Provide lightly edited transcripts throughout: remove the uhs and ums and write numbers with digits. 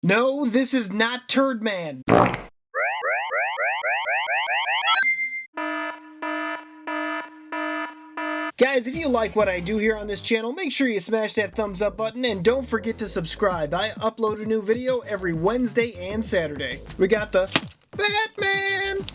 No, this is not Turd Man. Guys, if you like what I do here on this channel, make sure you smash that thumbs up button and don't forget to subscribe. I upload a new video every Wednesday and Saturday. We got the Batman!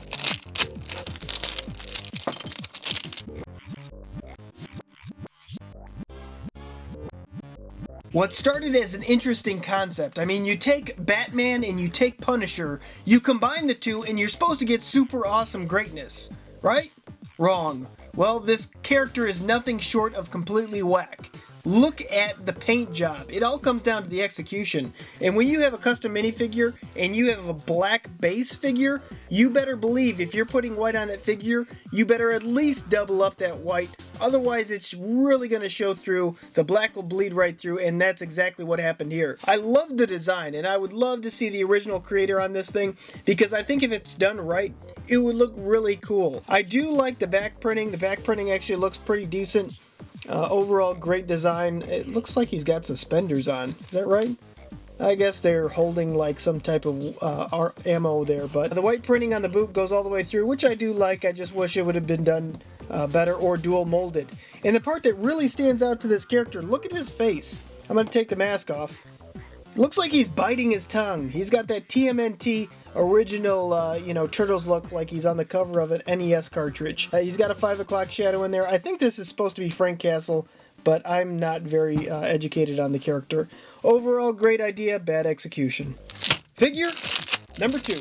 What started as an interesting concept, I mean, you take Batman and you take Punisher, you combine the two and you're supposed to get super awesome greatness, right? Wrong. Well, this character is nothing short of completely whack. Look at the paint job. It all comes down to the execution. And when you have a custom minifigure and you have a black base figure, you better believe if you're putting white on that figure, you better at least double up that white. Otherwise, it's really going to show through. The black will bleed right through, and that's exactly what happened here. I love the design, and I would love to see the original creator on this thing because I think if it's done right, it would look really cool. I do like the back printing. The back printing actually looks pretty decent. Overall, great design. It looks like he's got suspenders on. Is that right? I guess they're holding like some type of ammo there, but the white printing on the boot goes all the way through, which I do like. I just wish it would have been done better or dual molded. And the part that really stands out to this character, look at his face. I'm going to take the mask off. It looks like he's biting his tongue. He's got that TMNT original, Turtles look like he's on the cover of an NES cartridge. He's got a 5 o'clock shadow in there. I think this is supposed to be Frank Castle, but I'm not very educated on the character. Overall, great idea, bad execution. Figure number 2.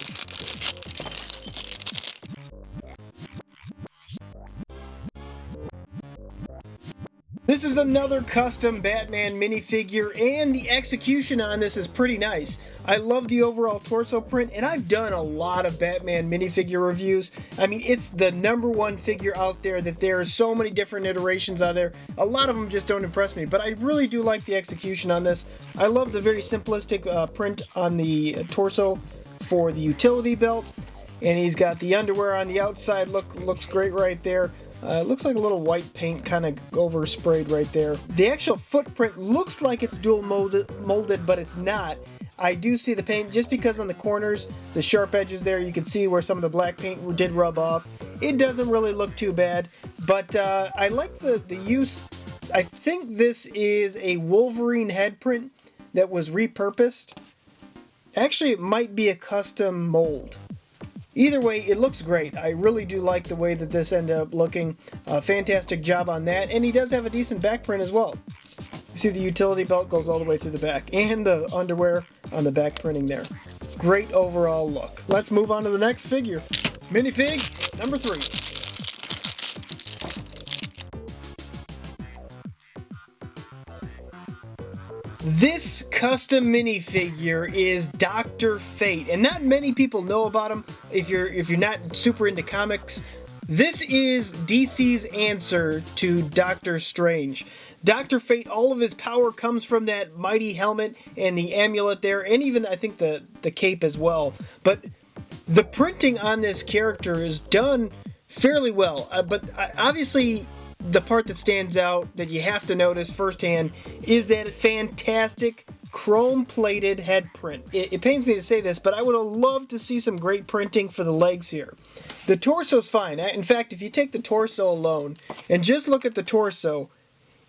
This is another custom Batman minifigure, and the execution on this is pretty nice. I love the overall torso print, and I've done a lot of Batman minifigure reviews. I mean, it's the #1 figure out there that there are so many different iterations out there. A lot of them just don't impress me, but I really do like the execution on this. I love the very simplistic print on the torso for the utility belt, and he's got the underwear on the outside. Looks great right there. It looks like a little white paint kind of oversprayed right there. The actual footprint looks like it's dual molded, but it's not. I do see the paint just because on the corners, the sharp edges there, you can see where some of the black paint did rub off. It doesn't really look too bad, but I like the use. I think this is a Wolverine head print that was repurposed. Actually, it might be a custom mold. Either way, it looks great. I really do like the way that this ended up looking. Fantastic job on that. And he does have a decent back print as well. You see the utility belt goes all the way through the back. And the underwear on the back printing there. Great overall look. Let's move on to the next figure. Minifig number 3. This custom minifigure is Dr. Fate, and not many people know about him if you're not super into comics. This is DC's answer to Doctor Strange. Dr. Fate, all of his power comes from that mighty helmet and the amulet there, and even I think the cape as well. But the printing on this character is done fairly well, but obviously the part that stands out that you have to notice firsthand is that fantastic chrome-plated head print. It pains me to say this, but I would have loved to see some great printing for the legs here. The torso's fine. In fact, if you take the torso alone and just look at the torso,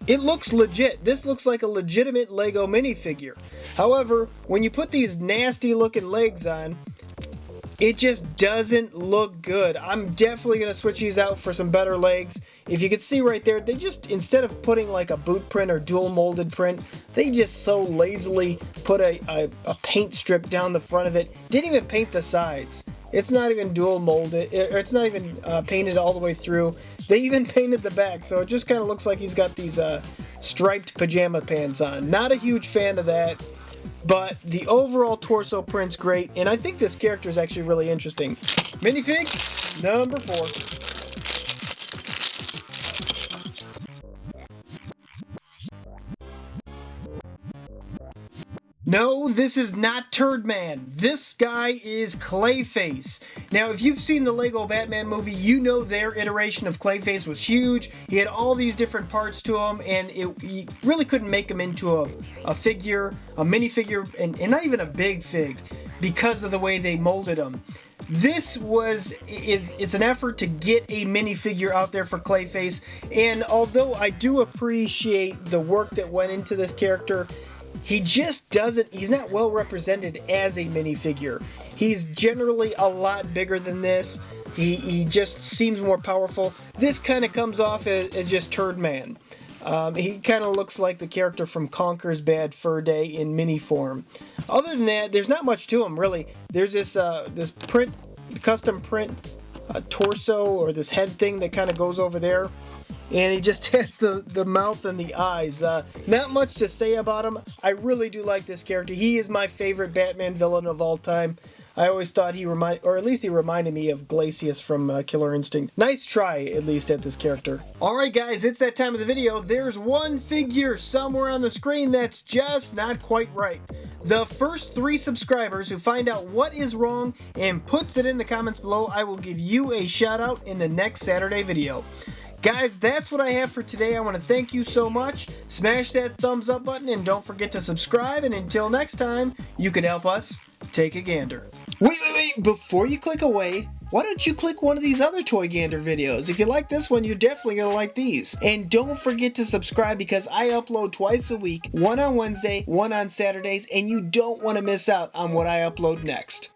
it looks legit. This looks like a legitimate Lego minifigure. However, when you put these nasty-looking legs on, it just doesn't look good. I'm definitely going to switch these out for some better legs. If you can see right there, they just, instead of putting like a boot print or dual molded print, they just so lazily put a paint strip down the front of it. Didn't even paint the sides. It's not even dual molded, or it's not even painted all the way through. They even painted the back, so it just kind of looks like he's got these striped pajama pants on. Not a huge fan of that. But the overall torso print's great, and I think this character is actually really interesting. Minifig number 4. No, this is not Turd Man. This guy is Clayface. Now, if you've seen the Lego Batman movie, you know their iteration of Clayface was huge. He had all these different parts to him, and you really couldn't make him into a figure, a minifigure, and not even a big fig because of the way they molded him. This it's an effort to get a minifigure out there for Clayface, and although I do appreciate the work that went into this character, he's not well represented as a minifigure. He's generally a lot bigger than this. He just seems more powerful. This kind of comes off as just Turd Man. He kind of looks like the character from Conker's Bad Fur Day in mini form. Other than that, there's not much to him, really. There's this custom print torso, or this head thing that kind of goes over there. And he just has the mouth and the eyes. Not much to say about him. I really do like this character. He is my favorite Batman villain of all time. I always thought he reminded me of Glacius from Killer Instinct. Nice try, at least, at this character. Alright guys, it's that time of the video. There's one figure somewhere on the screen that's just not quite right. The first 3 subscribers who find out what is wrong and puts it in the comments below, I will give you a shout out in the next Saturday video. Guys, that's what I have for today. I want to thank you so much. Smash that thumbs up button and don't forget to subscribe. And until next time, you can help us take a gander. Wait. Before you click away, why don't you click one of these other Toy Gander videos? If you like this one, you're definitely going to like these. And don't forget to subscribe because I upload twice a week, one on Wednesday, one on Saturdays, and you don't want to miss out on what I upload next.